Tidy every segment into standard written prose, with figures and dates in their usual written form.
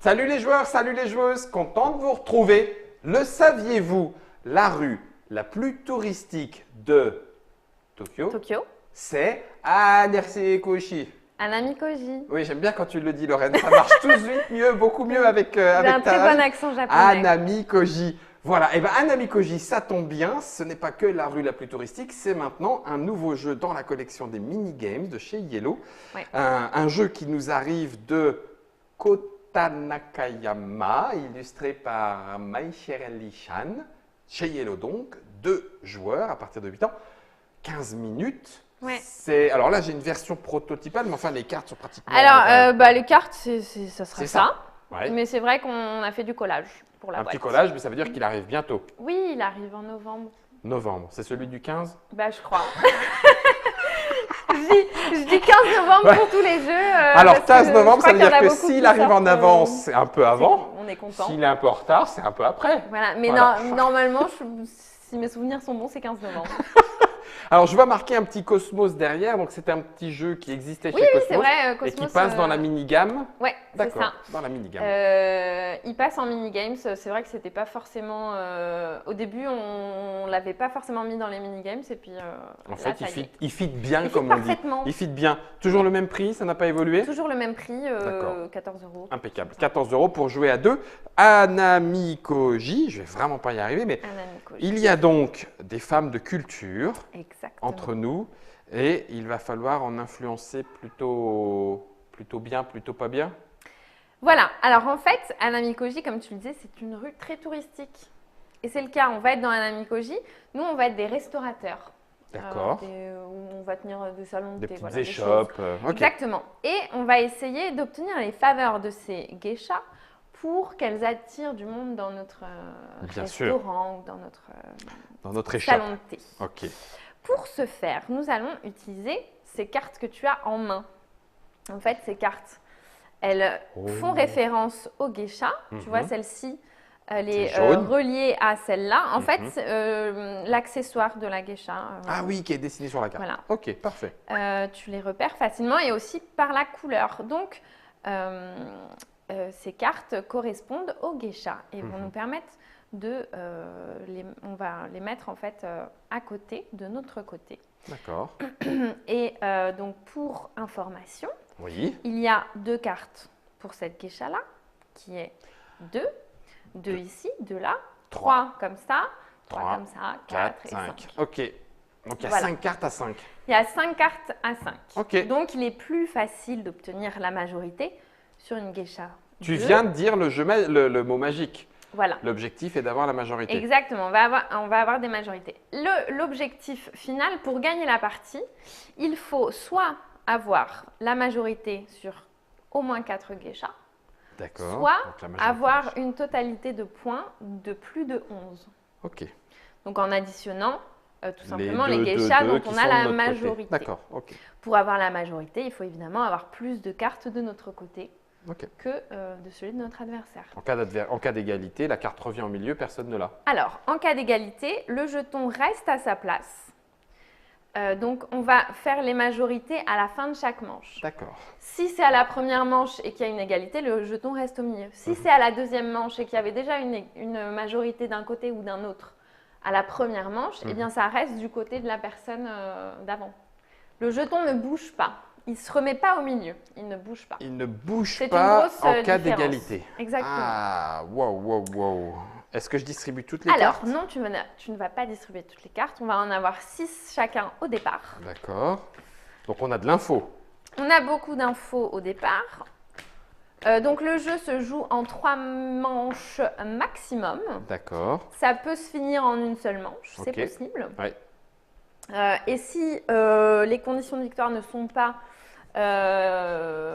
Salut les joueurs, salut les joueuses, content de vous retrouver. Le saviez-vous, la rue la plus touristique de Tokyo, c'est Anammikoji. Anammikoji. Oui, j'aime bien quand tu le dis, Lorraine, ça marche tout de suite mieux, beaucoup mieux avec J'ai un très bon accent japonais. Anammikoji. Voilà, et bien Anammikoji, ça tombe bien, ce n'est pas que la rue la plus touristique, c'est maintenant un nouveau jeu dans la collection des mini-games de chez Yellow. Ouais. Un jeu qui nous arrive de Kotanakayama, illustré par Maïchereli-chan, chez Yellow donc, 2 joueurs à partir de 8 ans, 15 minutes. Ouais. Alors là, j'ai une version prototypale, mais enfin, les cartes sont pratiquement… Alors, les cartes, ça serait ça. Ouais. Mais c'est vrai qu'on a fait du collage pour la Un boîte. petit collage, mais ça veut dire qu'il arrive bientôt. Oui, il arrive en novembre. Novembre, c'est celui du 15 ? Bah, je crois. je dis 15 novembre pour tous les jeux. Alors, 15 novembre, ça veut dire que s'il arrive en avance, c'est un peu avant. On est content. S'il est un peu en retard, c'est un peu après. Voilà, mais Voilà. normalement, si mes souvenirs sont bons, c'est 15 novembre. Alors, je vois marquer un petit Cosmos derrière, donc c'est un petit jeu qui existait chez Cosmos, c'est vrai, et qui passe dans la mini-gamme. Ouais, c'est D'accord, ça. dans la mini-gamme. Il passe en mini-games. C'est vrai que c'était pas forcément… au début, on l'avait pas forcément mis dans les mini-games. Et puis, En fait, il fit bien, il comme fit on dit. parfaitement. Il fit bien. Toujours le même prix, ça n'a pas évolué ? Toujours le même prix, D'accord. 14 €. Impeccable. 14 € pour jouer à 2. Anammikoji, je vais vraiment pas y arriver, mais Anammikoji. il y a donc des femmes de culture Exactement. entre nous et il va falloir en influencer plutôt bien, plutôt pas bien. Voilà. Alors en fait, Anammikoji, comme tu le disais, c'est une rue très touristique. Et c'est le cas. On va être dans Anammikoji. Nous, on va être des restaurateurs. D'accord. Où on va tenir des salons de Des thé. petites Voilà, des échoppes. choses. Ok. Exactement. Et on va essayer d'obtenir les faveurs de ces geishas pour qu'elles attirent du monde dans notre Bien sûr. restaurant ou dans notre échoppe. salon de thé. Ok. Pour ce faire, nous allons utiliser ces cartes que tu as en main. En fait, ces cartes, elles font référence au geisha. Tu vois, celle-ci, elle est reliée à celle-là. En fait, l'accessoire de la geisha. Ah oui, qui est dessiné sur la carte. Voilà. Ok, parfait. Tu les repères facilement et aussi par la couleur. Donc, ces cartes correspondent au geisha et vont nous permettre on va les mettre en fait à côté, de notre côté. D'accord. Et donc pour information, Oui. il y a 2 cartes pour cette geisha-là, qui est 2 ici, 2 là, 3 comme ça, 3 comme ça, 4 et 5. Ok. Donc il y a Voilà. 5 cartes à 5. Il y a 5 cartes à 5. Ok. Donc il est plus facile d'obtenir la majorité sur une geisha. Tu viens de dire le mot magique. Voilà. L'objectif est d'avoir la majorité. Exactement, on va avoir des majorités. L'objectif final, pour gagner la partie, il faut soit avoir la majorité sur au moins 4 geishas, D'accord. soit Donc, la majorité. avoir une totalité de points de plus de 11. Ok. Donc en additionnant tout simplement les deux, geishas deux, dont qui on sont a de la notre côté. majorité. D'accord, ok. Pour avoir la majorité, il faut évidemment avoir plus de cartes de notre côté Ok. que de celui de notre adversaire. En cas d'égalité, la carte revient au milieu, personne ne l'a. Alors, en cas d'égalité, le jeton reste à sa place. Donc, on va faire les majorités à la fin de chaque manche. D'accord. Si c'est à la première manche et qu'il y a une égalité, le jeton reste au milieu. Si c'est à la deuxième manche et qu'il y avait déjà une majorité d'un côté ou d'un autre à la première manche, eh bien, ça reste du côté de la personne d'avant. Le jeton ne bouge pas. Il ne se remet pas au milieu. Il ne bouge pas. Il ne bouge C'est une pas grosse en cas différence. d'égalité. Exactement. Ah, wow. Est-ce que je distribue toutes les cartes? Alors, non, tu ne vas pas distribuer toutes les cartes. On va en avoir 6 chacun au départ. D'accord. Donc, on a de l'info. On a beaucoup d'infos au départ. Donc, le jeu se joue en 3 manches maximum. D'accord. Ça peut se finir en une seule manche, c'est Ok. possible. Ouais. Et si les conditions de victoire ne sont pas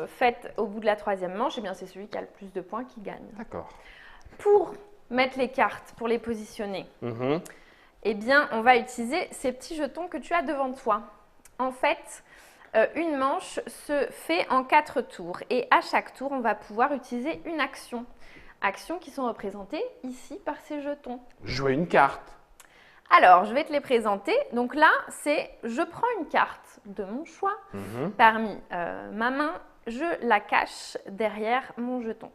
faites au bout de la 3e manche, eh bien c'est celui qui a le plus de points qui gagne. D'accord. Pour mettre les cartes, pour les positionner, Mhm. eh bien on va utiliser ces petits jetons que tu as devant toi. En fait, une manche se fait en 4 tours et à chaque tour, on va pouvoir utiliser une action. Actions qui sont représentées ici par ces jetons. Jouer une carte. Alors, je vais te les présenter. Donc là, c'est je prends une carte de mon choix parmi ma main, je la cache derrière mon jeton.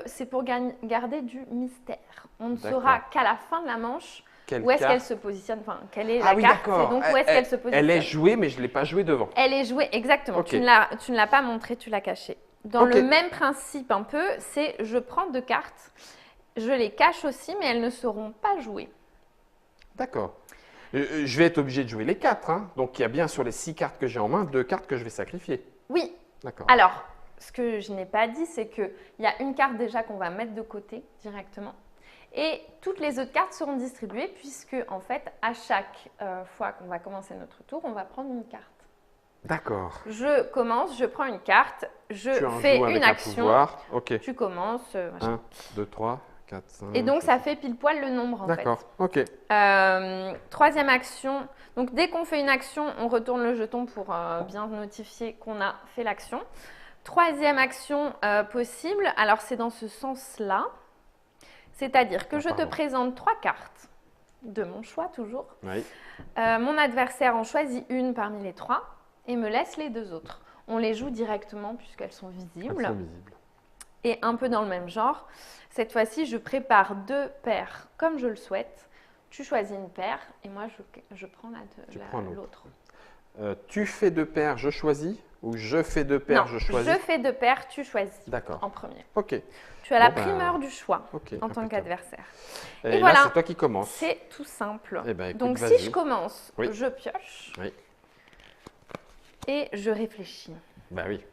c'est pour garder du mystère. On ne saura qu'à la fin de la manche où est-ce qu'elle se positionne, enfin, quelle est la carte, et donc où est-ce qu'elle se positionne. Elle est jouée, mais je ne l'ai pas jouée devant. Elle est jouée, exactement. Tu ne l'as pas montrée, tu l'as cachée. Dans le même principe un peu, c'est je prends 2 cartes, je les cache aussi, mais elles ne seront pas jouées. D'accord. Je vais être obligé de jouer les 4. Hein. Donc, il y a bien sur les 6 cartes que j'ai en main, 2 cartes que je vais sacrifier. Oui. D'accord. Alors, ce que je n'ai pas dit, c'est qu'il y a une carte déjà qu'on va mettre de côté directement. Et toutes les autres cartes seront distribuées puisque, en fait, à chaque fois qu'on va commencer notre tour, on va prendre une carte. D'accord. Je commence, je prends une carte, je fais une action. Ok. Tu commences. 1, 2, 3, 4, 5. Et donc, ça fait pile poil le nombre, en fait. D'accord, ok. Troisième action. Donc, dès qu'on fait une action, on retourne le jeton pour bien notifier qu'on a fait l'action. Troisième action possible, alors c'est dans ce sens-là. C'est-à-dire que je te présente 3 cartes, de mon choix toujours. Oui. Mon adversaire en choisit une parmi les 3 et me laisse les 2 autres. On les joue directement puisqu'elles sont visibles. Elles sont visibles. Et un peu dans le même genre, cette fois-ci, je prépare 2 paires comme je le souhaite. Tu choisis une paire et moi, je prends l'autre. Tu fais 2 paires, je choisis? Ou je fais 2 paires, je choisis? Je fais 2 paires, tu choisis. D'accord. En premier. Ok. Tu as la primeur du choix en tant qu'adversaire. Et voilà, là, c'est toi qui commences. C'est tout simple. Eh ben, écoute, donc, si je commence, je pioche. Oui. Et je réfléchis. Bah oui.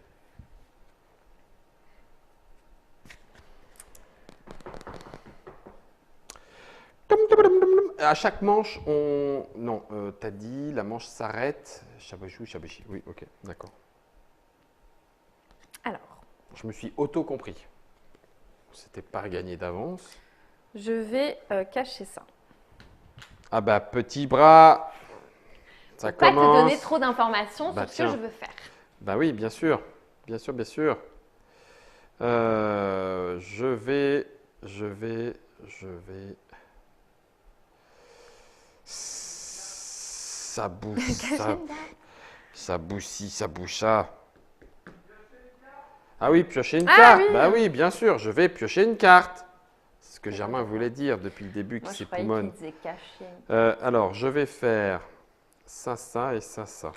À chaque manche, Non, t'as dit, la manche s'arrête. Chabachou, chabachi. Oui, ok, d'accord. Alors. Je me suis auto-compris. C'était pas gagné d'avance. Je vais cacher ça. Ah bah, petit bras. Ça commence. Pas te donner trop d'informations sur ce que je veux faire. Bah oui, bien sûr. Bien sûr, bien sûr. Je vais. Ça bouge, ça bouge-ci, ça bouge ça. Ah oui, piocher une carte. Oui. Bah oui, bien sûr, je vais piocher une carte. C'est ce que Germain voulait dire depuis le début, qui s'époumonne. Alors, je vais faire ça, ça et ça, ça.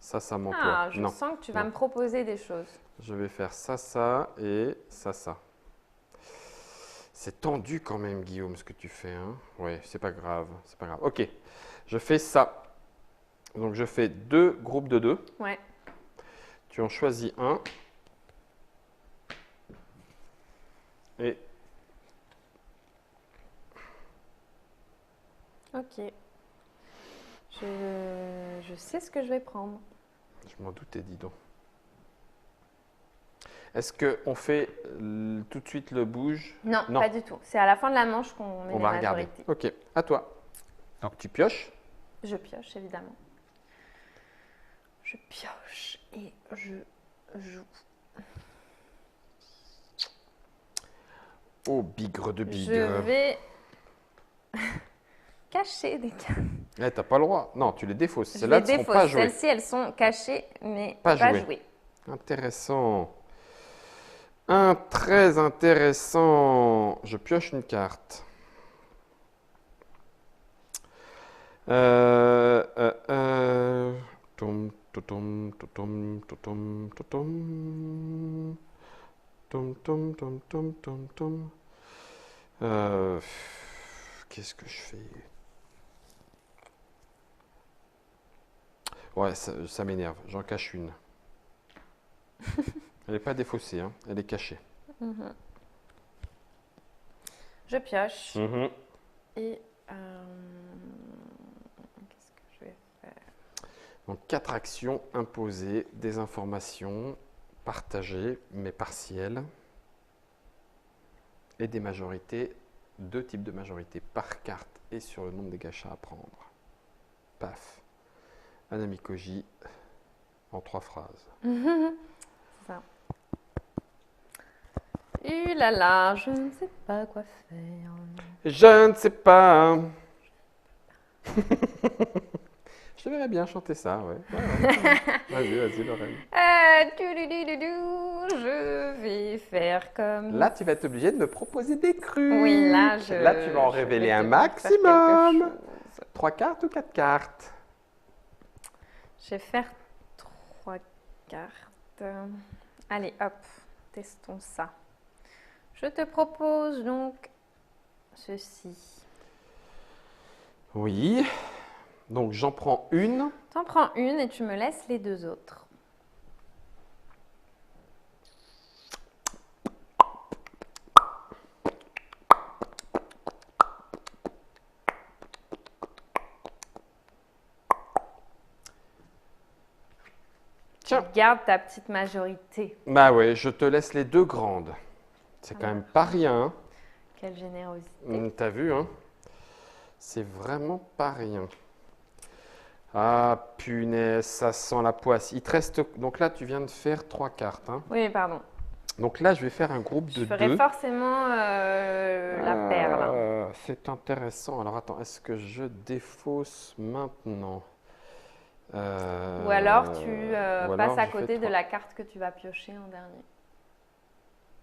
Ça m'emploie. Ah, je sens que tu vas me proposer des choses. Je vais faire ça, ça et ça, ça. C'est tendu quand même, Guillaume, ce que tu fais. Hein. Ouais, c'est pas grave, c'est pas grave. Ok, je fais ça. Donc, je fais 2 groupes de 2. Ouais. Tu en choisis un. Et... Ok. Je sais ce que je vais prendre. Je m'en doutais, dis donc. Est-ce qu'on fait tout de suite le bouge? Non, pas du tout. C'est à la fin de la manche qu'on met les majorités. Ok, à toi. Donc tu pioches? Je pioche, évidemment. Je pioche et je joue. Oh, bigre de bigre. Je vais cacher des cartes. Eh, t'as pas le droit. Non, tu les défausses. Celles-là ne sont pas jouées. Celles-ci, elles sont cachées, mais pas jouées. Intéressant. Très intéressant. Je pioche une carte. Qu'est-ce que je fais? Ouais, ça m'énerve. J'en cache une. Elle n'est pas défaussée, hein. Elle est cachée. Je pioche. Et qu'est-ce que je vais faire? Donc, 4 actions imposées, des informations partagées, mais partielles, et des majorités, 2 types de majorités par carte et sur le nombre des gâchas à prendre. Paf. Anami Koji en 3 phrases. C'est ça. Là là, je ne sais pas quoi faire. Je ne sais pas. Je te verrais bien chanter ça, ouais. Vas-y, Lorraine. Je vais faire comme... Là, tu vas être obligé de me proposer des trucs. Oui, là, tu vas en révéler un maximum. 3 cartes ou 4 cartes? Je vais faire 3 cartes. Allez, hop, testons ça. Je te propose donc ceci. Oui. Donc, j'en prends une. T'en prends une et tu me laisses les 2 autres. Tiens. Garde ta petite majorité. Bah ouais, je te laisse les 2 grandes. C'est quand même pas rien. Quelle générosité. T'as vu, hein? C'est vraiment pas rien. Ah, punaise, ça sent la poisse. Il te reste... Donc là, tu viens de faire 3 cartes. Hein? Oui, pardon. Donc là, je vais faire un groupe de 2. Je ferai forcément la paire, là. C'est intéressant. Alors, attends, est-ce que je défausse maintenant? Ou alors, tu passes à côté de la carte que tu vas piocher en dernier.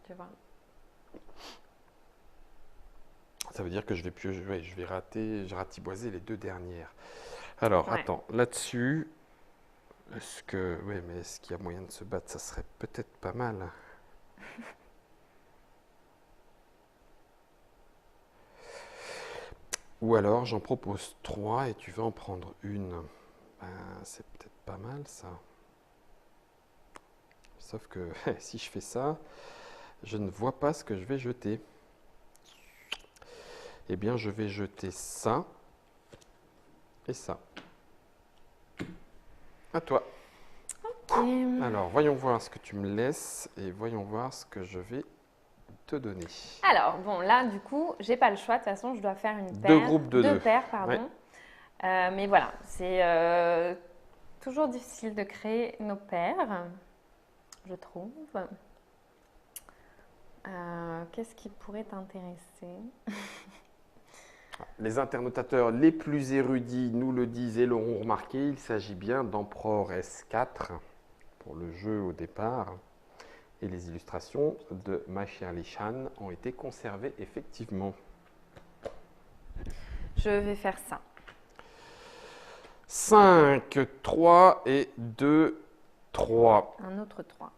Tu vois. Ça veut dire que je vais piocher, ouais, je vais ratiboiser les 2 dernières. Alors, attends, là-dessus, est-ce qu'il y a moyen de se battre? Ça serait peut-être pas mal. Ou alors, j'en propose 3 et tu vas en prendre une. Ben, c'est peut-être pas mal, ça. Sauf que si je fais ça, je ne vois pas ce que je vais jeter. Eh bien, je vais jeter ça et ça. À toi. Okay. Alors, voyons voir ce que tu me laisses et voyons voir ce que je vais te donner. Alors, bon, là, du coup, j'ai pas le choix. De toute façon, je dois faire une paire. 2 groupes de 2. 2 paires, pardon. Ouais. Mais voilà, c'est toujours difficile de créer nos paires, je trouve. Qu'est-ce qui pourrait t'intéresser? Les internotateurs les plus érudits nous le disent et l'auront remarqué, il s'agit bien d'Empereur S4 pour le jeu au départ. Et les illustrations de Ma chère Lishan ont été conservées effectivement. Je vais faire ça. 5, 3 et 2, 3. Un autre 3.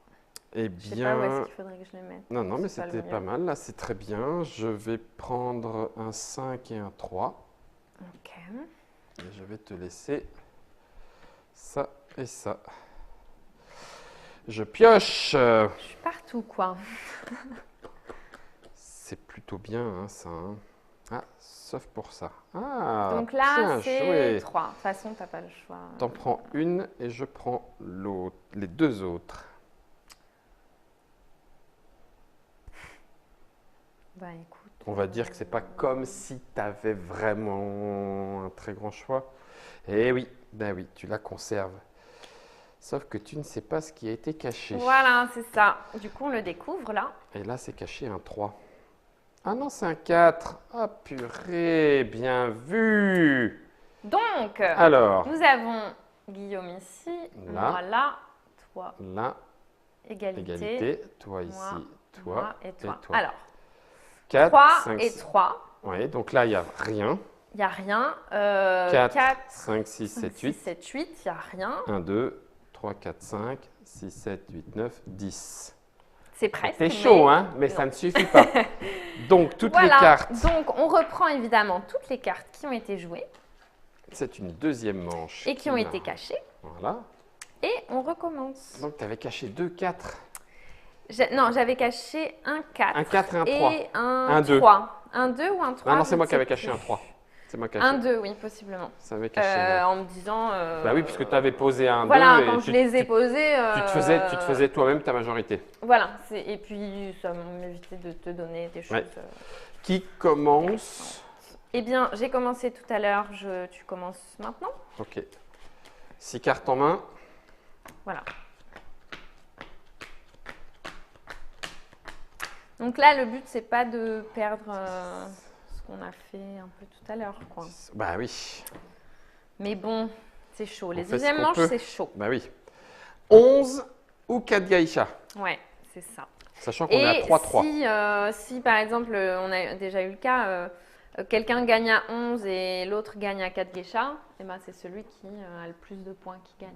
Eh Je sais bien, pas où est-ce qu'il faudrait que je les mette. non, mais c'était pas mal, là c'est très bien. Je vais prendre un 5 et un 3. Ok. Et je vais te laisser ça et ça. Je pioche. Je suis partout, quoi. C'est plutôt bien, hein, ça. Hein. Ah, sauf pour ça. Ah, donc là, c'est joué. 3. De toute façon, tu n'as pas le choix. T'en prends une et je prends l'autre, les 2 autres. Bah, écoute, On va dire que c'est pas comme si tu avais vraiment un très grand choix. Eh oui, ben oui, tu la conserves. Sauf que tu ne sais pas ce qui a été caché. Voilà, c'est ça. Du coup, on le découvre là. Et là, c'est caché un 3. Ah non, c'est un 4. Ah purée, bien vu. Donc, alors, nous avons Guillaume ici, là, moi là, toi, là, égalité, toi moi, ici, toi moi et toi. toi. Alors, 4, 3 5, et 6. 3. Oui, donc là, il n'y a rien. Il n'y a rien. 4, 5, 6, 7, 8. 7, 8, il n'y a rien. 1, 2, 3, 4, 5, 6, 7, 8, 9, 10. C'est presque. C'est chaud, hein, mais ça ne suffit pas. Donc, toutes les cartes. Donc, on reprend évidemment toutes les cartes qui ont été jouées. C'est une deuxième manche. Et qui ont été cachées. Voilà. Et on recommence. Donc, tu avais caché 2 4. Non, j'avais caché un 4. Un 4 et un 3. Et un 3. Un 2 ou un 3. Ah non, c'est moi qui avais caché un 3. C'est moi qui un 2, oui, possiblement. Ça avait caché. En me disant... Bah oui, puisque tu avais posé un 2. Voilà, quand je les ai posés... Tu te faisais toi-même ta majorité. Voilà, et puis ça m'évitait de te donner des choses... Ouais. Qui commence? Eh bien, j'ai commencé tout à l'heure, tu commences maintenant. Ok. 6 cartes en main. Voilà. Donc là, le but, c'est pas de perdre ce qu'on a fait un peu tout à l'heure, quoi. Bah oui. Mais bon, C'est chaud. Les deuxièmes manches, c'est chaud. Bah oui. 11 ou 4 geishas. Ouais, c'est ça. Sachant qu'on est à 3-3. Si par exemple, on a déjà eu le cas, quelqu'un gagne à 11 et l'autre gagne à 4 geishas, eh ben, c'est celui qui a le plus de points qui gagne.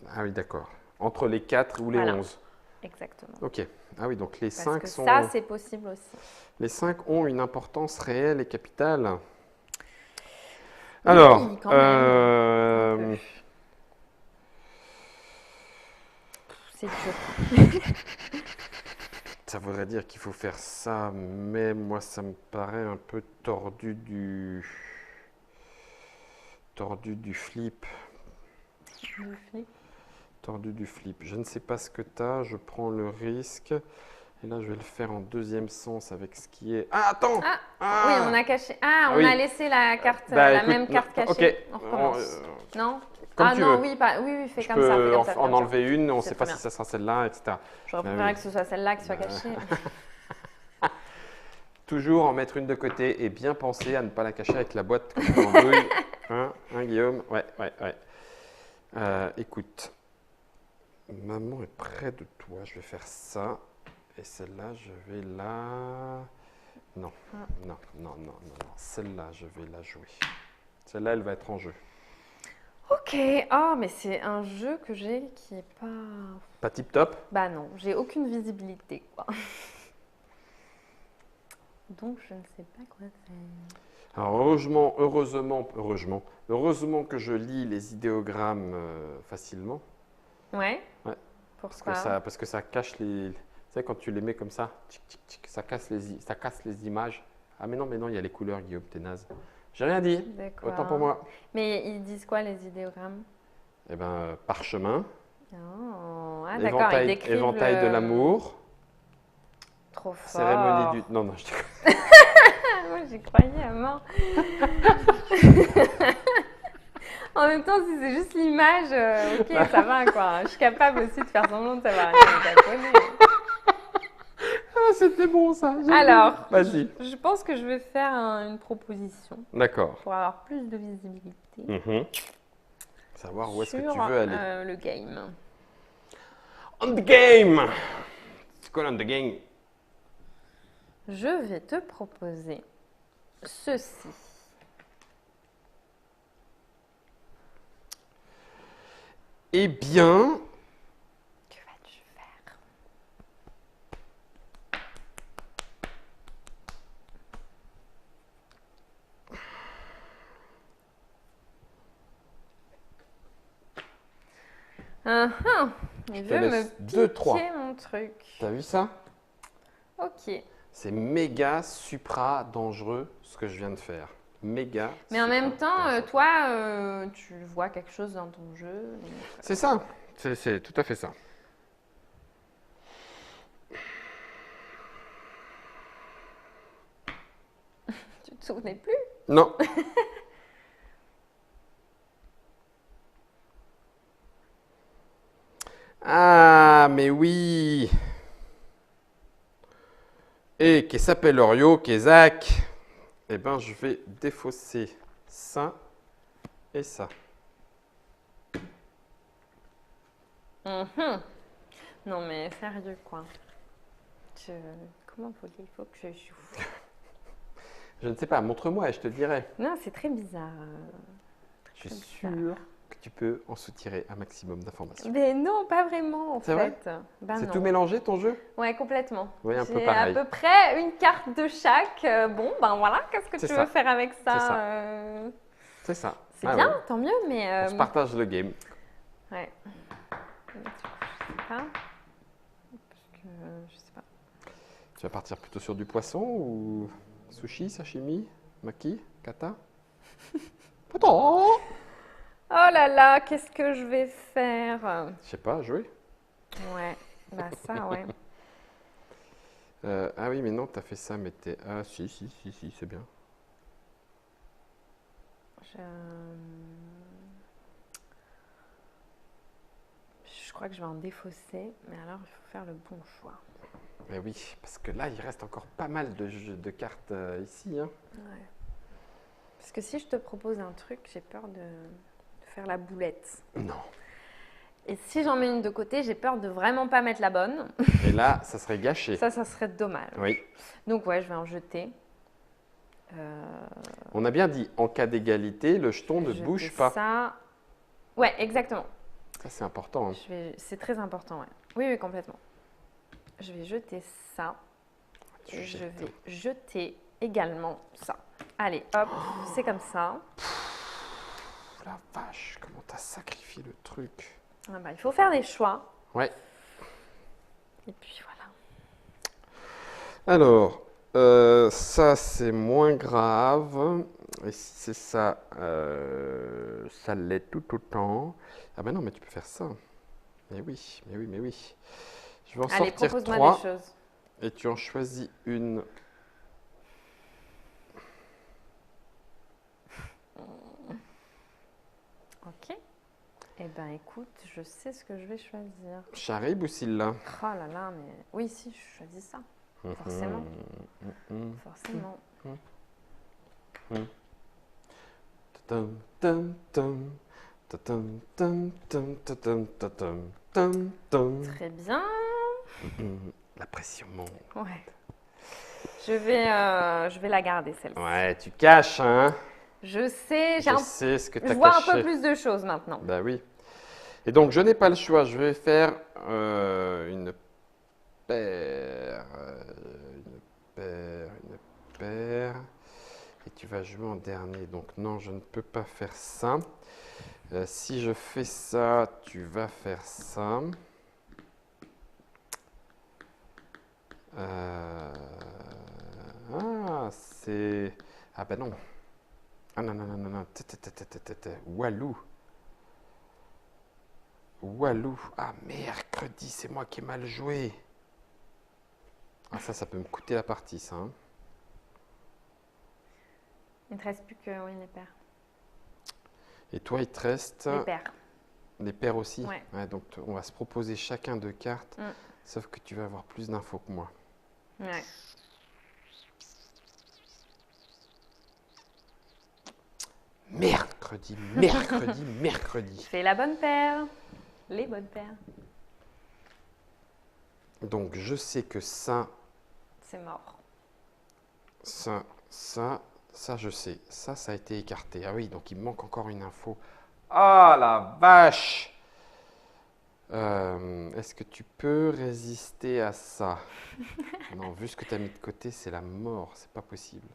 Ah oui, d'accord. Entre les 4 ou les 11. Exactement. Ok. Ah oui, donc les 5 sont... ça, c'est possible aussi. Les 5 ont une importance réelle et capitale. Alors, oui, quand même. C'est dur. Ça voudrait dire qu'il faut faire ça, mais moi, ça me paraît un peu tordu du flip. Du flip. Tordu du flip. Je ne sais pas ce que tu as, je prends le risque. Et là, je vais le faire en deuxième sens avec ce qui est... Ah, attends Oui, on a caché. On a laissé la carte, même carte cachée. Ok. On recommence. Non Comme tu veux. Oui, fais comme ça. Je Fais peux en enlever une, on ne sait pas si ça sera celle-là, etc. J'aurais préféré que ce soit celle-là qui soit cachée. Toujours en mettre une de côté et bien penser à ne pas la cacher avec la boîte comme une andouille. Hein, Guillaume? Ouais. Écoute, maman est près de toi, je vais faire ça. Et celle-là, je vais la... Non. Celle-là, je vais la jouer. Celle-là, elle va être en jeu. Ok. Mais c'est un jeu que j'ai qui est pas... Pas tip-top? Bah non, j'ai aucune visibilité, quoi. Donc, je ne sais pas quoi faire. Alors, heureusement que je lis les idéogrammes facilement. Ouais. Pourquoi? Parce que ça cache les... Tu sais, quand tu les mets comme ça, ça casse les images. Ah mais non, il y a les couleurs, Guillaume, t'es naze. J'ai rien dit, autant pour moi. Mais ils disent quoi, les idéogrammes? Eh bien, parchemin, d'accord, ils décrivent éventail de l'amour, trop fort. Cérémonie du... Non, je déconne. Moi, j'y croyais à mort. En même temps, si c'est juste l'image, ok, ça va, quoi. Je suis capable aussi de faire semblant de savoir un japonais. C'était bon, ça. Alors, vas-y. Je pense que je vais faire une proposition. D'accord. Pour avoir plus de visibilité. Savoir où est-ce que tu veux aller. Sur le game. On the game. C'est quoi on the game? Je vais te proposer ceci. Eh bien... Que vas-tu faire? Il veut me piquer mon truc. T'as vu ça? Ok. C'est méga supra dangereux ce que je viens de faire. Méga. Mais en même temps, toi, tu vois quelque chose dans ton jeu. C'est ça. C'est tout à fait ça. Tu te souvenais plus? Non. Ah, mais oui. Et qui s'appelle Orio, qui est Zach. Eh bien, je vais défausser ça et ça. Non, mais sérieux, quoi. Comment il faut que je joue? Je ne sais pas, montre-moi et je te dirai. Non, c'est très bizarre. Je suis sûr que tu peux en soutirer un maximum d'informations. Mais non, pas vraiment, en fait. Vrai? C'est tout mélangé, ton jeu? Ouais, complètement. Oui, un peu J'ai pareil. à peu près une carte de chaque. Bon, ben voilà, qu'est-ce que tu veux faire avec ça? C'est ça. C'est bien, tant mieux, mais... On se partage le game. Ouais. Je sais pas. Parce que, je sais pas. Tu vas partir plutôt sur du poisson ou sushi, sashimi, maki, kata? Oh là là, qu'est-ce que je vais faire? Je sais pas, jouer? Ouais, bah ça, ouais. Ah oui, mais non, t'as fait ça, mais t'es... Ah si, c'est bien. Je crois que je vais en défausser, mais alors il faut faire le bon choix. Mais oui, parce que là, il reste encore pas mal de cartes ici. Hein. Ouais. Parce que si je te propose un truc, j'ai peur de faire la boulette. Non. Et si j'en mets une de côté, j'ai peur de vraiment pas mettre la bonne. Et là, ça serait gâché. Ça serait dommage. Oui. Donc ouais, je vais en jeter. On a bien dit, en cas d'égalité, le jeton ne bouge pas. Ça. Ouais, exactement. Ça, c'est important. Hein. C'est très important, ouais. Oui, oui, complètement. Je vais jeter ça. Et je vais jeter également ça. Allez, hop, c'est comme ça. La vache, comment t'as sacrifié le truc. Ah bah, il faut faire des choix. Ouais. Et puis voilà. Alors, ça c'est moins grave. Et si c'est ça, ça l'est tout autant. Ah ben non, mais tu peux faire ça. Mais oui, mais oui, mais oui. Je vais en Allez, sortir propose-moi 3. des choses. Et tu en choisis une. Ok. Eh ben écoute, je sais ce que je vais choisir. Charib ou Scylla? Oh là là, mais oui, si, je choisis ça. Forcément. Forcément. Tatam, tam, tam. Tatam, tam, tam, tatam, tatam, tam, tam. Très bien. La pression monte. Ouais. Je vais la garder celle-ci. Ouais, tu caches, hein? Je sais, Je sais ce que tu as je vois caché. un peu plus de choses maintenant. Bah oui. Et donc, je n'ai pas le choix. Je vais faire une paire. Une paire, une paire. Et tu vas jouer en dernier. Donc, non, je ne peux pas faire ça. Si je fais ça, tu vas faire ça. Ah, c'est... Ah ben non. Ah non, non, non, non, non. Walou. Walou. Ah, mercredi, c'est moi qui ai mal joué. Ah, ça peut me coûter la partie, ça. Hein. Il ne te reste plus que oui, les paires. Et toi, il te reste... Les paires. Les paires aussi. Ouais. Ouais, donc, on va se proposer chacun deux cartes. Sauf que tu vas avoir plus d'infos que moi. Ouais. Mercredi, mercredi, mercredi. Fais la bonne paire. Les bonnes paires. Donc, je sais que ça... C'est mort. Ça, je sais. Ça a été écarté. Ah oui, donc il me manque encore une info. Ah, la vache! Est-ce que tu peux résister à ça? Non, vu ce que tu as mis de côté, c'est la mort. C'est pas possible.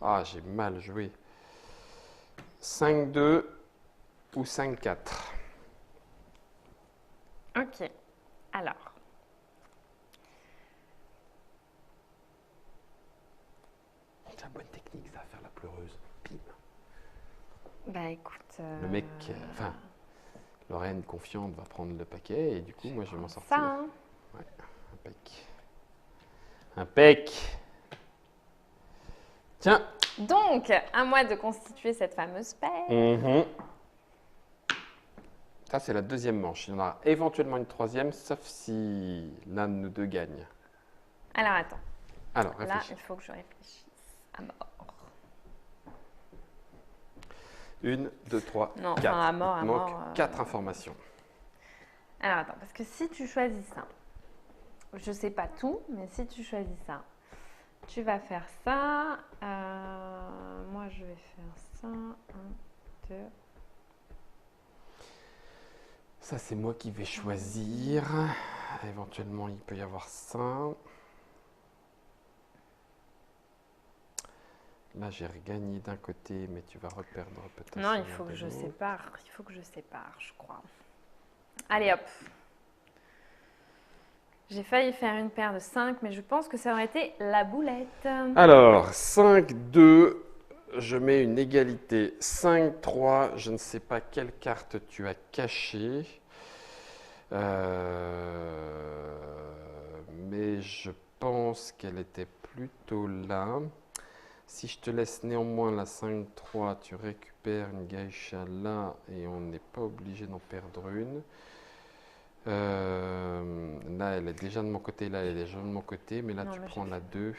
Ah, j'ai mal joué. 5-2 ou 5-4? Ok. Alors. C'est la bonne technique, ça, faire la pleureuse. Bim. Bah écoute. Le mec, enfin, Lorraine confiante va prendre le paquet et du coup, moi, je vais m'en sortir. Ça, hein. Ouais, impec. Impec. Tiens. Donc, à moi de constituer cette fameuse paire. Ça, c'est la deuxième manche. Il y en aura éventuellement une troisième, sauf si l'un de nous deux gagne. Alors, attends. Alors, Là, réfléchis. il faut que je réfléchisse à mort. 1, 2, 3, Non, 4. enfin, à mort, Il à te manque mort. 4 informations. Alors, attends, parce que si tu choisis ça, je sais pas tout, mais si tu choisis ça, tu vas faire ça. Moi, je vais faire ça. 1, 2. Ça, c'est moi qui vais choisir. Éventuellement, il peut y avoir ça. Là, j'ai regagné d'un côté, mais tu vas reperdre peut-être. Non, il faut que je sépare. Il faut que je sépare, je crois. Allez, hop. J'ai failli faire une paire de 5, mais je pense que ça aurait été la boulette. Alors, 5-2, je mets une égalité. 5-3, je ne sais pas quelle carte tu as cachée. Mais je pense qu'elle était plutôt là. Si je te laisse néanmoins la 5-3, tu récupères une geisha là et on n'est pas obligé d'en perdre une. Là, elle est déjà de mon côté, là, elle est déjà de mon côté, mais là, tu prends la 2.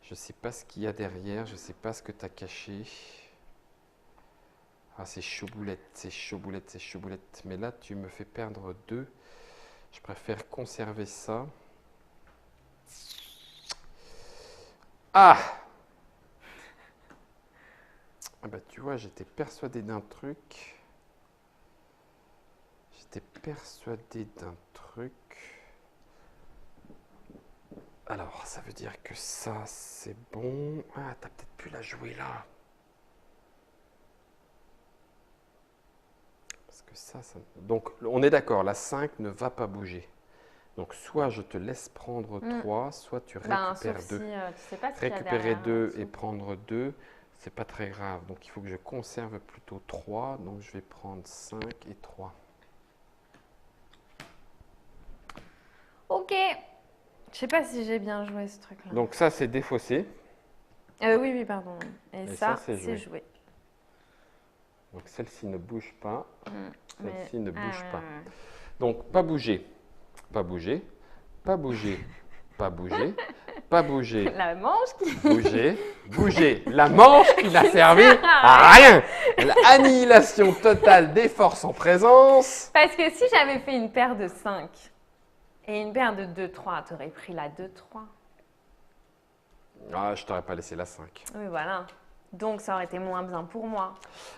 Je ne sais pas ce qu'il y a derrière, je ne sais pas ce que tu as caché. Ah, c'est chaud-boulette, c'est chaud-boulette, c'est chaud-boulette. Mais là, tu me fais perdre 2. Je préfère conserver ça. Ah! Ah bah, tu vois, j'étais persuadé d'un truc. Alors, ça veut dire que ça, c'est bon. Ah, t'as peut-être pu la jouer là. Parce que ça... Donc, on est d'accord, la 5 ne va pas bouger. Donc, soit je te laisse prendre 3, soit tu récupères 2. Sauf si, tu sais pas ce qu'il y a Récupérer derrière, 2 et prendre 2, c'est pas très grave. Donc, il faut que je conserve plutôt 3. Donc, je vais prendre 5 et 3. Ok. Je sais pas si j'ai bien joué ce truc-là. Donc, ça, c'est défaussé. Oui, pardon. Et ça c'est joué. Donc, celle-ci ne bouge pas. Celle-ci ne bouge pas. Ouais. Donc, pas bouger, pas bouger, pas bouger, pas bouger, pas bouger. La manche qui... Bouger. La manche qui n'a servi à rien. L'annihilation totale des forces en présence. Parce que si j'avais fait une paire de 5 et une paire de 2-3, tu aurais pris la 2-3. Ah, je t'aurais pas laissé la 5. Oui, voilà. Donc, ça aurait été moins bien pour moi.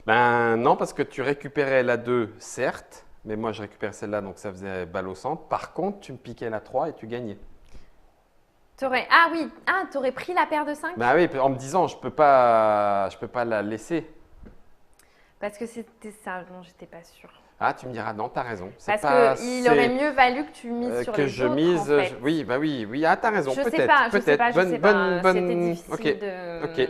Ben non, parce que tu récupérais la 2, certes, mais moi je récupérais celle-là, donc ça faisait balle au centre. Par contre, tu me piquais la 3 et tu gagnais. Ah oui, tu aurais pris la paire de 5? Ben oui, en me disant, je peux pas la laisser. Parce que c'était ça dont j'étais pas sûre. Ah, tu me diras, non, t'as raison. Parce qu'il aurait mieux valu que tu mises sur les autres, en fait. Oui, bah oui, ah, t'as raison, peut-être. Je sais pas. C'était difficile Ok,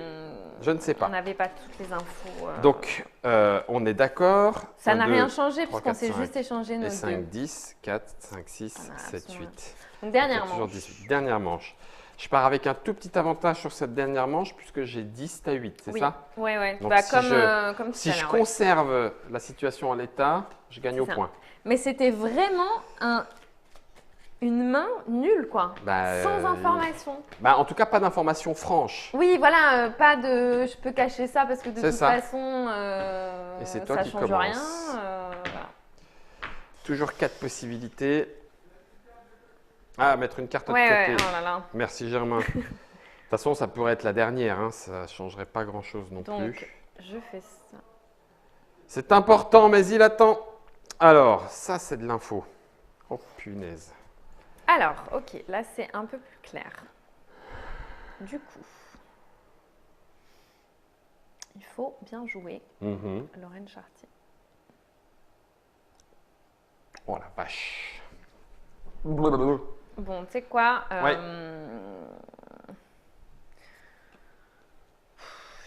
je ne sais pas. On n'avait pas toutes les infos. Donc, on est d'accord. Ça n'a rien changé puisqu'on s'est juste échangé nos 5, deux. 10, 4, 5, 6, 7, 8. Donc, dernière manche. 18. Dernière manche. Je pars avec un tout petit avantage sur cette dernière manche puisque j'ai 10 à 8, c'est ça? Oui. Donc, Comme si je conserve la situation en l'état, je gagne au point. Mais c'était vraiment une main nulle, quoi. Sans information. En tout cas, pas d'information franche. Oui, voilà, pas de je peux cacher ça parce que de toute façon, et c'est toi ça qui change commence. rien. Voilà. Toujours 4 possibilités. Ah, mettre une carte de côté. Ouais, oh là là. Merci Germain. De toute façon, ça pourrait être la dernière, hein. Ça ne changerait pas grand-chose non Donc, plus. je fais ça. C'est important, mais il attend. Alors, ça, c'est de l'info. Oh, punaise. Alors, ok, là, c'est un peu plus clair. Du coup, il faut bien jouer Lorraine Chartier. Oh la vache. Bon, tu sais quoi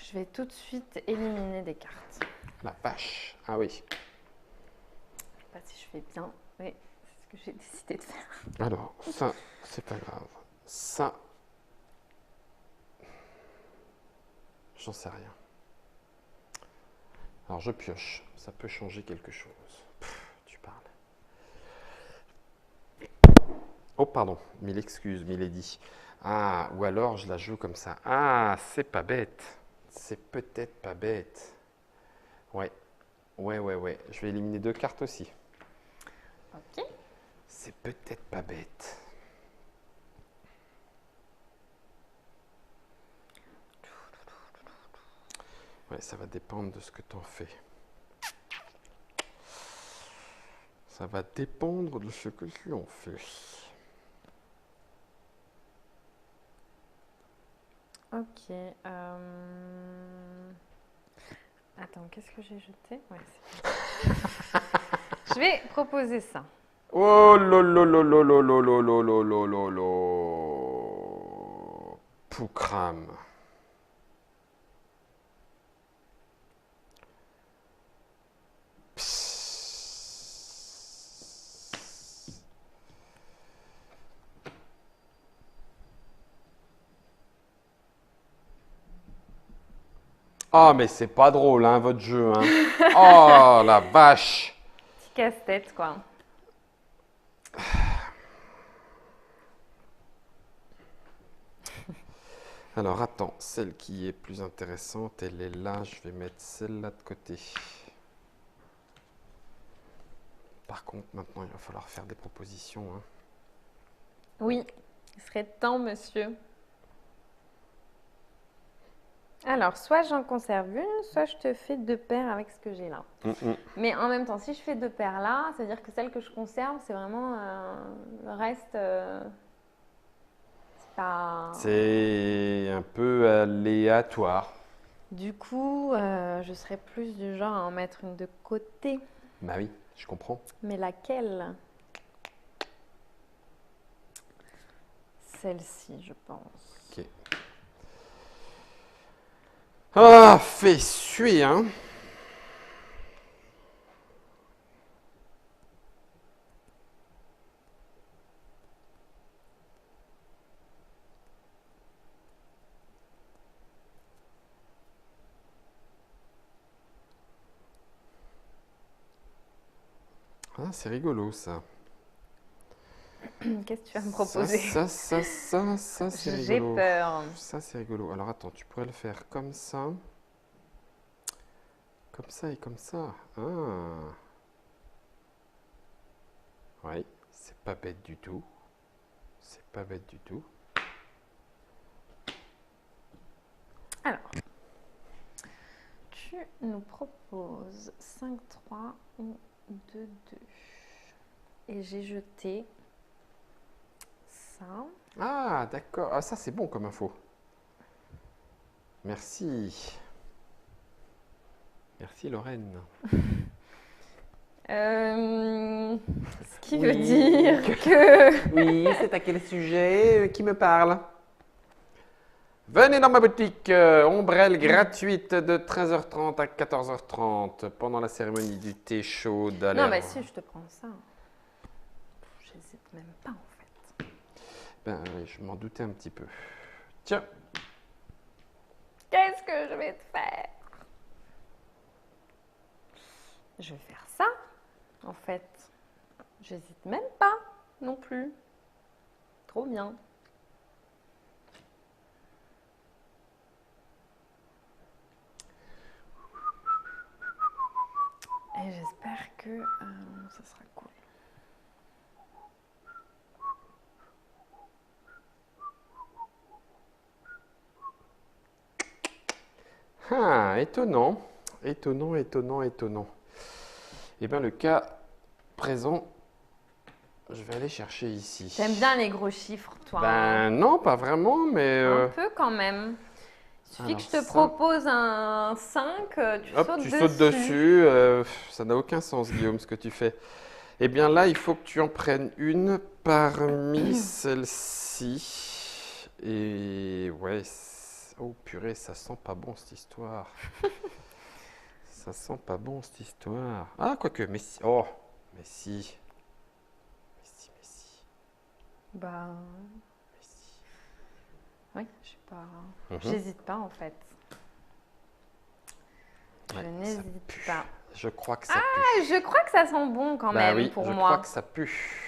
Je vais tout de suite éliminer des cartes. La vache. Ah oui. Je ne sais pas si je fais bien, mais c'est ce que j'ai décidé de faire. Alors, ça, c'est pas grave. Ça, j'en sais rien. Alors, je pioche. Ça peut changer quelque chose. Tu parles. Oh, pardon. Mille excuses, Milady. Ah, ou alors je la joue comme ça. Ah, c'est pas bête. C'est peut-être pas bête. Ouais. Je vais éliminer 2 cartes aussi. Ok. C'est peut-être pas bête. Ouais, ça va dépendre de ce que tu en fais. Ça va dépendre de ce que tu en fais. Ok. Attends, qu'est-ce que j'ai jeté? Ouais, je vais proposer ça. Oh lolo. Poukram. Ah, mais c'est pas drôle, hein, votre jeu, hein. Oh, la vache. Petit casse-tête, quoi. Alors, attends, celle qui est plus intéressante, elle est là. Je vais mettre celle-là de côté. par contre, maintenant, il va falloir faire des propositions. Hein. Oui, il serait temps, monsieur. Alors, soit j'en conserve une, soit je te fais 2 paires avec ce que j'ai là. Mais en même temps, si je fais 2 paires là, ça veut dire que celle que je conserve, c'est vraiment le reste. C'est pas. C'est un peu aléatoire. Du coup, je serais plus du genre à en mettre une de côté. Bah oui, je comprends. Mais laquelle? Celle-ci, je pense. Ok. Ah, fait suer, hein. Ah, c'est rigolo, ça. Qu'est-ce que tu vas me proposer? Ça, c'est rigolo. J'ai peur. Ça, c'est rigolo. Alors, attends, tu pourrais le faire comme ça. Comme ça et comme ça. Ah. Oui, c'est pas bête du tout. C'est pas bête du tout. Alors, tu nous proposes 5-3 ou 2-2. Et j'ai jeté ça. Ah, d'accord. Ah, ça, c'est bon comme info. Merci. Merci, Lorraine. Ce qui veut dire que... Oui, c'est à quel sujet qui me parle? Venez dans ma boutique, ombrelle gratuite de 13h30 à 14h30 pendant la cérémonie du thé chaud d'Alain. Non, mais si, je te prends ça. J'hésite même pas, en fait. Ben oui, je m'en doutais un petit peu. Tiens. Qu'est-ce que je vais te faire? Je vais faire ça, en fait. J'hésite même pas, non plus. Trop bien. Et j'espère que ça sera cool. Ah, étonnant. Étonnant, étonnant, étonnant. Eh bien, le cas présent, je vais aller chercher ici. T'aimes bien les gros chiffres, toi? Ben non, pas vraiment, mais... Un peu quand même. Il suffit alors, que je te ça- propose un 5, tu Hop, sautes tu dessus. sautes dessus. Ça n'a aucun sens, Guillaume, ce que tu fais. Eh bien là, il faut que tu en prennes une parmi celles-ci. Et ouais, oh purée, ça sent pas bon cette histoire. Ça sent pas bon cette histoire. Ah, quoique, mais si. Oh, mais si. Mais si, mais si. Bah, Mais si. oui, je sais pas. Mhm. J'hésite pas en fait. Je Ouais, ça n'hésite pue. pas. Je crois que ça Ah, je crois que ça sent bon quand pue. même oui, pour je moi. crois que ça pue.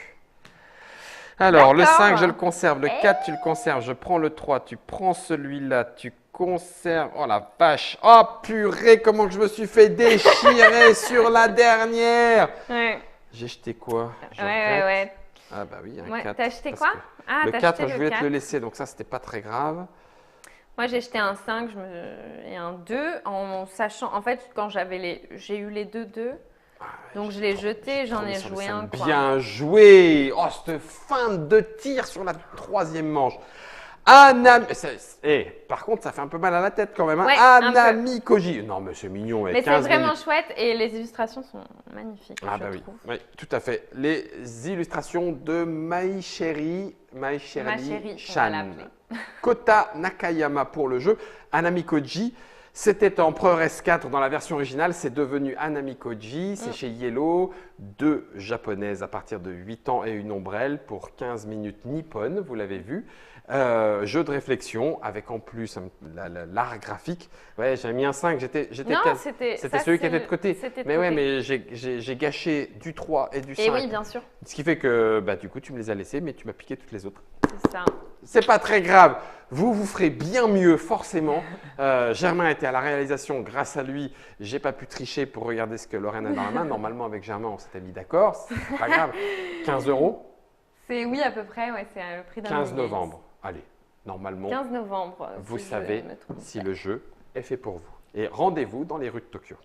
Alors, le D'accord. 5, je le conserve. Le 4, tu le conserves. Je prends le 3. Tu prends celui-là. Tu conserves. Oh la vache. Oh purée, comment que je me suis fait déchirer sur la dernière. Ouais, J'ai jeté quoi? ouais. Ah bah oui, un Ouais, 4. t'as acheté parce quoi? que Ah, le t'as 4, acheté je le voulais te 4. le laisser. Donc ça, c'était pas très grave. Moi, j'ai acheté un 5 et un 2 en sachant. En fait, quand j'ai eu les 2-2, donc je l'ai jeté, j'en ai Sur le joué 5. un. Quoi. Bien joué. Oh, cette feinte de tir sur la troisième manche. Par contre, ça fait un peu mal à la tête quand même. Hein. Ouais, un peu. Anami Koji. Non, mais c'est mignon. Mais c'est 15 vraiment minutes. chouette et les illustrations sont magnifiques. Ah je bah oui. trouve. Oui, tout à fait. Les illustrations de Maïcheri Ma chérie, on va Chan. l'appeler. Kota Nakayama pour le jeu. Anami Koji, c'était Empereur S4 dans la version originale. C'est devenu Anami Koji. C'est chez Yellow. 2 japonaises à partir de 8 ans et une ombrelle pour 15 minutes nippon. Vous l'avez vu. Jeu de réflexion avec en plus l'art graphique. Ouais, j'avais mis un 5. Non, c'était celui qui était de côté. C'était de Mais ouais, côté. mais j'ai gâché du 3 et du 5. Et oui, bien sûr. Ce qui fait que bah, du coup, tu me les as laissés, mais tu m'as piqué toutes les autres. C'est ça. C'est pas très grave. Vous ferez bien mieux, forcément. Germain était à la réalisation. Grâce à lui, j'ai pas pu tricher pour regarder ce que Lorraine a dans la main. Normalement, avec Germain, on s'était mis d'accord. C'est pas grave. 15 €. Oui, à peu près. Ouais, c'est le prix d'un 15 novembre. Allez, normalement, 15 novembre. vous savez si le jeu est fait pour vous. Et rendez-vous dans les rues de Tokyo.